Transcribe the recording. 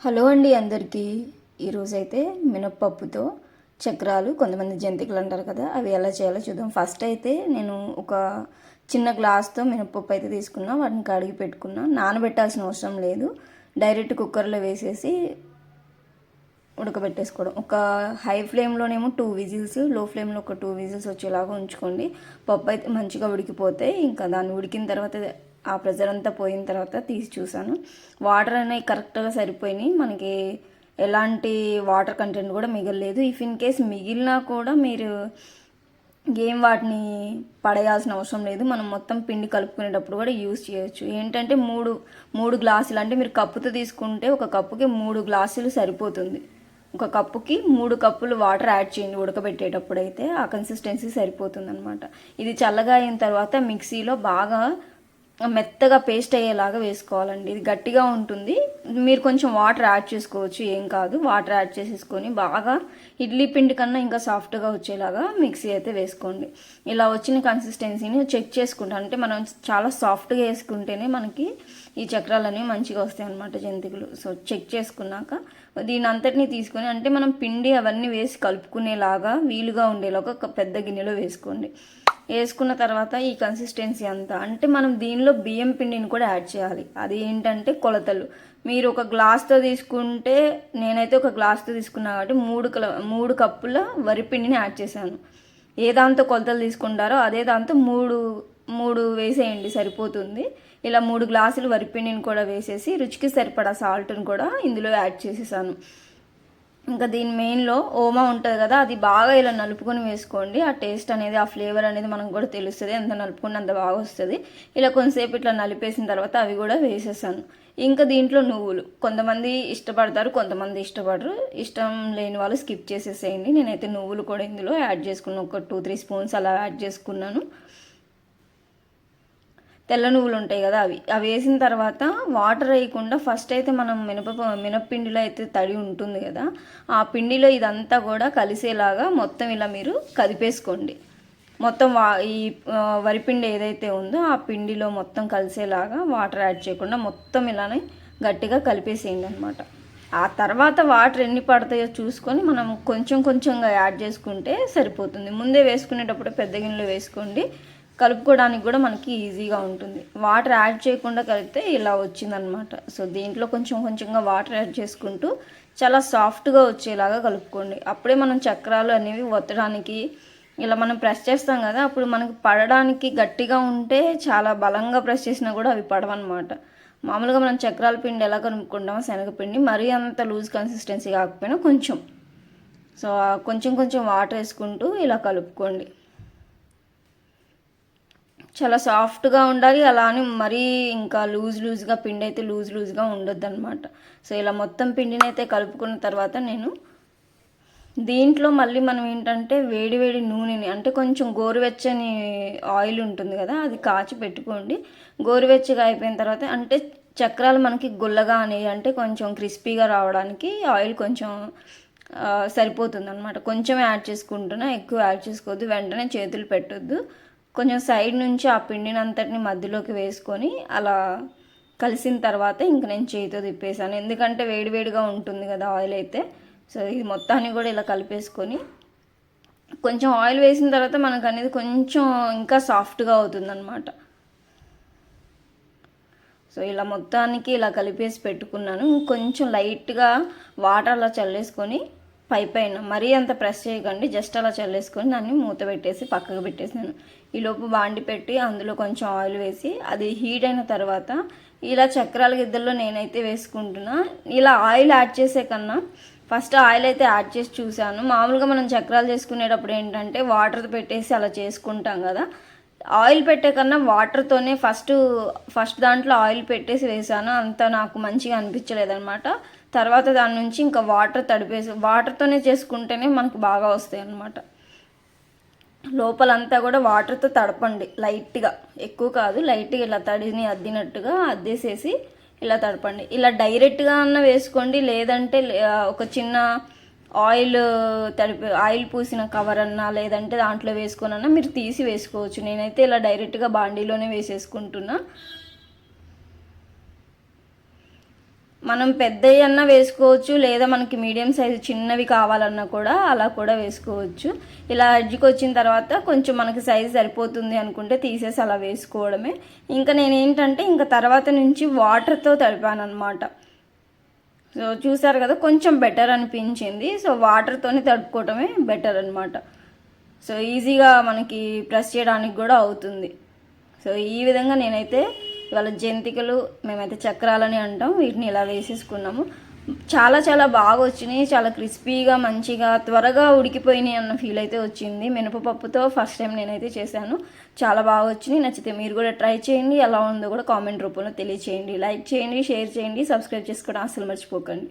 Hello అండి అందరికీ. ఈరోజైతే మినప్పప్పుతో చక్రాలు, కొంతమంది జంతికలు అంటారు కదా, అవి ఎలా చేయాలో చూద్దాం. ఫస్ట్ అయితే నేను ఒక చిన్న గ్లాస్తో మినప్పప్పు అయితే తీసుకున్నా, వాటిని కడిగి పెట్టుకున్నా. నానబెట్టాల్సిన అవసరం లేదు, డైరెక్ట్ కుక్కర్లో వేసేసి ఉడకబెట్టేసుకోవడం. ఒక హై ఫ్లేమ్లోనేమో 2 విజిల్స్, లో ఫ్లేమ్లో ఒక 2 విజిల్స్ వచ్చేలాగా ఉంచుకోండి. పప్పు అయితే మంచిగా ఉడికిపోతే ఇంకా దాన్ని ఉడికిన తర్వాత ఆ ప్రెజర్ అంతా పోయిన తర్వాత తీసి చూసాను. వాటర్ అనేవి కరెక్ట్గా సరిపోయినాయి, మనకి ఎలాంటి వాటర్ కంటెంట్ కూడా మిగలలేదు. ఇఫ్ ఇన్ కేస్ మిగిలినా కూడా మీరు ఏం వాటిని పడేయాల్సిన అవసరం లేదు. మనం మొత్తం పిండి కలుపుకునేటప్పుడు కూడా యూజ్ చేయొచ్చు. ఏంటంటే మూడు గ్లాసులు, అంటే మీరు కప్పుతో తీసుకుంటే ఒక కప్పుకి 3 గ్లాసులు సరిపోతుంది. ఒక కప్పుకి 3 కప్పులు వాటర్ యాడ్ చేయండి ఉడకబెట్టేటప్పుడు, అయితే ఆ కన్సిస్టెన్సీ సరిపోతుంది అనమాట. ఇది చల్లగా అయిన తర్వాత మిక్సీలో బాగా మెత్తగా పేస్ట్ అయ్యేలాగా వేసుకోవాలండి. ఇది గట్టిగా ఉంటుంది, మీరు కొంచెం వాటర్ యాడ్ చేసుకోవచ్చు, ఏం కాదు. వాటర్ యాడ్ చేసేసుకొని బాగా ఇడ్లీ పిండి కన్నా ఇంకా సాఫ్ట్గా వచ్చేలాగా మిక్సీ అయితే వేసుకోండి. ఇలా వచ్చిన కన్సిస్టెన్సీని చెక్ చేసుకుంటాం, అంటే మనం చాలా సాఫ్ట్గా వేసుకుంటేనే మనకి ఈ చక్రాలు అనేవి మంచిగా వస్తాయి అన్నమాట, జంతికలు. సో చెక్ చేసుకున్నాక దీని అంతటినీ తీసుకొని, అంటే మనం పిండి అవన్నీ వేసి కలుపుకునేలాగా వీలుగా ఉండేలాగా ఒక పెద్ద గిన్నెలో వేసుకోండి. వేసుకున్న తర్వాత ఈ కన్సిస్టెన్సీ అంతా, అంటే మనం దీనిలో బియ్యం పిండిని కూడా యాడ్ చేయాలి. అది ఏంటంటే కొలతలు, మీరు ఒక గ్లాస్తో తీసుకుంటే, నేనైతే ఒక గ్లాస్తో తీసుకున్నా కాబట్టి 3 కప్పుల వరిపిండిని యాడ్ చేశాను. ఏ దాంతో కొలతలు తీసుకుంటారో అదే దాంతో మూడు వేసేయండి, సరిపోతుంది. ఇలా 3 గ్లాసులు వరిపిండిని కూడా వేసేసి రుచికి సరిపడా సాల్ట్ని కూడా ఇందులో యాడ్ చేసేసాను. ఇంకా దీని మెయిన్లో ఓమా ఉంటుంది కదా, అది బాగా ఇలా నలుపుకొని వేసుకోండి. ఆ టేస్ట్ అనేది, ఆ ఫ్లేవర్ అనేది మనకు కూడా తెలుస్తుంది, ఎంత నలుపుకుని అంత బాగా వస్తుంది. ఇలా కొంతసేపు ఇట్లా నలిపేసిన తర్వాత అవి కూడా వేసేసాను. ఇంకా దీంట్లో నువ్వులు కొంతమంది ఇష్టపడతారు, కొంతమంది ఇష్టపడరు. ఇష్టం లేని వాళ్ళు స్కిప్ చేసేసేయండి. నేనైతే నువ్వులు కూడా ఇందులో యాడ్ చేసుకున్నాను, ఒక 2-3 స్పూన్స్ అలా యాడ్ చేసుకున్నాను. తెల్ల నువ్వులు ఉంటాయి కదా, అవి వేసిన తర్వాత వాటర్ వేయకుండా ఫస్ట్ అయితే మనం మినప్పిండిలో అయితే తడి ఉంటుంది కదా, ఆ పిండిలో ఇదంతా కూడా కలిసేలాగా మొత్తం ఇలా మీరు కదిపేసుకోండి. మొత్తం ఈ వరిపిండి ఏదైతే ఉందో ఆ పిండిలో మొత్తం కలిసేలాగా వాటర్ యాడ్ చేయకుండా మొత్తం ఇలానే గట్టిగా కలిపేసేయండి అనమాట. ఆ తర్వాత వాటర్ ఎన్ని పడతాయో చూసుకొని మనం కొంచెం కొంచెంగా యాడ్ చేసుకుంటే సరిపోతుంది. ముందే వేసుకునేటప్పుడు పెద్ద గిన్నెలో వేసుకోండి, కలుపుకోవడానికి కూడా మనకి ఈజీగా ఉంటుంది. వాటర్ యాడ్ చేయకుండా కలిపితే ఇలా వచ్చిందనమాట. సో దీంట్లో కొంచెం కొంచెంగా వాటర్ యాడ్ చేసుకుంటూ చాలా సాఫ్ట్గా వచ్చేలాగా కలుపుకోండి. అప్పుడే మనం చక్రాలు అనేవి ఒత్తడానికి, ఇలా మనం ప్రెస్ చేస్తాం కదా, అప్పుడు మనకి పడడానికి గట్టిగా ఉంటే చాలా బలంగా ప్రెస్ చేసినా కూడా అవి పడవన్నమాట. మామూలుగా మనం చక్రాల పిండి ఎలా కలుపుకుంటామో శనగపిండి, మరీ అంత లూజ్ కన్సిస్టెన్సీ కాకపోయినా కొంచెం, సో కొంచెం కొంచెం వాటర్ వేసుకుంటూ ఇలా కలుపుకోండి. చాలా సాఫ్ట్గా ఉండాలి, అలా అని మరీ ఇంకా లూజ్గా పిండి అయితే లూజ్గా ఉండొద్దు అనమాట. సో ఇలా మొత్తం పిండిని అయితే కలుపుకున్న తర్వాత నేను దీంట్లో మళ్ళీ మనం ఏంటంటే వేడి నూనెని, అంటే కొంచెం గోరువెచ్చని ఆయిల్ ఉంటుంది కదా, అది కాచి పెట్టుకోండి. గోరువెచ్చగా అయిపోయిన తర్వాత, అంటే చక్రాలు మనకి గుల్లగా అనేవి, అంటే కొంచెం క్రిస్పీగా రావడానికి ఆయిల్ కొంచెం సరిపోతుంది అనమాట. కొంచెం యాడ్ చేసుకుంటున్నా, ఎక్కువ యాడ్ చేసుకోవద్దు, వెంటనే చేతులు పెట్టొద్దు. కొంచెం సైడ్ నుంచి ఆ పిండిని అంతటిని మధ్యలోకి వేసుకొని అలా కలిసిన తర్వాత ఇంక నేను చేతితో తిప్పేసాను, ఎందుకంటే వేడిగా ఉంటుంది కదా ఆయిల్ అయితే. సో ఇది మొత్తాన్ని కూడా ఇలా కలిపేసుకొని, కొంచెం ఆయిల్ వేసిన తర్వాత మనకు అనేది కొంచెం ఇంకా సాఫ్ట్గా అవుతుందన్నమాట. సో ఇలా మొత్తానికి ఇలా కలిపేసి పెట్టుకున్నాను. కొంచెం లైట్గా వాటర్ అలా చల్లేసుకొని పైన మరీ అంత ప్రెస్ చేయకండి, జస్ట్ అలా చల్లేసుకొని దాన్ని మూత పెట్టేసి పక్కకు పెట్టేసాను. ఈలోపు బాండి పెట్టి అందులో కొంచెం ఆయిల్ వేసి అది హీట్ అయిన తర్వాత ఇలా చక్రాల గిద్దల్లో నేనైతే వేసుకుంటున్నా. ఇలా ఆయిల్ యాడ్ చేసే కన్నా ఫస్ట్ ఆయిల్ అయితే యాడ్ చేసి చూశాను. మామూలుగా మనం చక్రాలు చేసుకునేటప్పుడు ఏంటంటే వాటర్ పెట్టేసి అలా చేసుకుంటాం కదా, ఆయిల్ పెట్టే కన్నా వాటర్తోనే ఫస్ట్ దాంట్లో ఆయిల్ పెట్టేసి వేసాను. అంత నాకు మంచిగా అనిపించలేదన్నమాట. తర్వాత దాని నుంచి ఇంకా వాటర్తోనే చేసుకుంటేనే మనకు బాగా వస్తాయి అన్నమాట. లోపలంతా కూడా వాటర్తో తడపండి లైట్గా, ఎక్కువ కాదు, లైట్గా ఇలా తడిని అద్దినట్టుగా అద్దేసేసి ఇలా తడపండి. ఇలా డైరెక్ట్గా అన్న వేసుకోండి, లేదంటే ఒక చిన్న ఆయిల్ పూసిన కవర్ అన్నా, లేదంటే దాంట్లో వేసుకొనన్నా మీరు తీసి వేసుకోవచ్చు. నేనైతే ఇలా డైరెక్ట్గా బాండీలోనే వేసేసుకుంటున్నా. మనం పెద్దవి అన్నా వేసుకోవచ్చు, లేదా మనకి మీడియం సైజు చిన్నవి కావాలన్నా కూడా అలా కూడా వేసుకోవచ్చు. ఇలా ఎడ్జ్కి వచ్చిన తర్వాత కొంచెం మనకి సైజు సరిపోతుంది అనుకుంటే తీసేసి అలా వేసుకోవడమే. ఇంకా నేనేంటంటే ఇంకా తర్వాత నుంచి వాటర్తో తడిపాను అనమాట. సో చూసారు కదా, కొంచెం బెటర్ అనిపించింది. సో వాటర్తోనే తడుపుకోవటమే బెటర్ అనమాట. సో ఈజీగా మనకి ప్రెస్ చేయడానికి కూడా అవుతుంది. సో ఈ విధంగా నేనైతే ఇవాళ జంతికలు, మేమైతే చక్రాలని అంటాం, వీటిని ఇలా వేసేసుకున్నాము. చాలా చాలా బాగా వచ్చినాయి, చాలా క్రిస్పీగా మంచిగా త్వరగా ఉడికిపోయినాయి అన్న ఫీల్ అయితే వచ్చింది. మినపపప్పుతో ఫస్ట్ టైం నేనైతే చేశాను, చాలా బాగా వచ్చినాయి. నచ్చితే మీరు కూడా ట్రై చేయండి, ఎలా ఉందో కూడా కామెంట్ రూపంలో తెలియచేయండి. లైక్ చేయండి, షేర్ చేయండి, సబ్స్క్రైబ్ చేసుకోవడం అసలు మర్చిపోకండి.